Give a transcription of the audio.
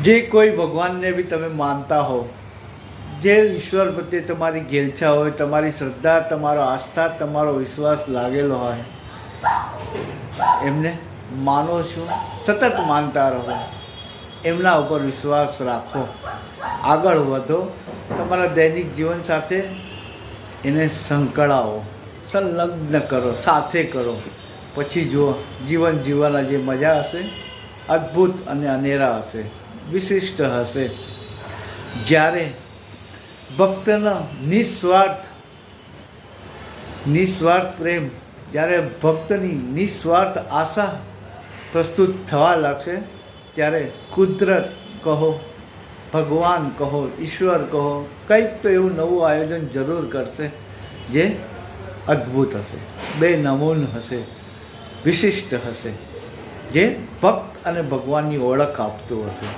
જે કોઈ ભગવાનને બી તમે માનતા હો, જે ઈશ્વર પ્રત્યે તમારી ઘેલછા હોય, તમારી શ્રદ્ધા, તમારો આસ્થા, તમારો વિશ્વાસ લાગેલો હોય, એમને માનો છો, સતત માનતા રહો, એમના ઉપર વિશ્વાસ રાખો, આગળ વધો, તમારા દૈનિક જીવન સાથે એને સંકળાવો, સંલગ્ન કરો, સાથે કરો. પછી જુઓ જીવન જીવવાના જે મજા હશે, અદ્ભુત અને અનેરા હશે, વિશિષ્ટ હશે. જ્યારે ભક્તનો નિસ્વાર્થ પ્રેમ, જ્યારે ભક્તની નિસ્વાર્થ આશા પ્રસ્તુત થવા લાગશે, ત્યારે કુદરત કહો, ભગવાન કહો, ઈશ્વર કહો, કંઈક તો એવું નવું આયોજન જરૂર કરશે જે અદ્ભુત હશે, બેનમૂન હશે, વિશિષ્ટ હશે, જે ભક્ત અને ભગવાનની ઓળખ આપતું હશે.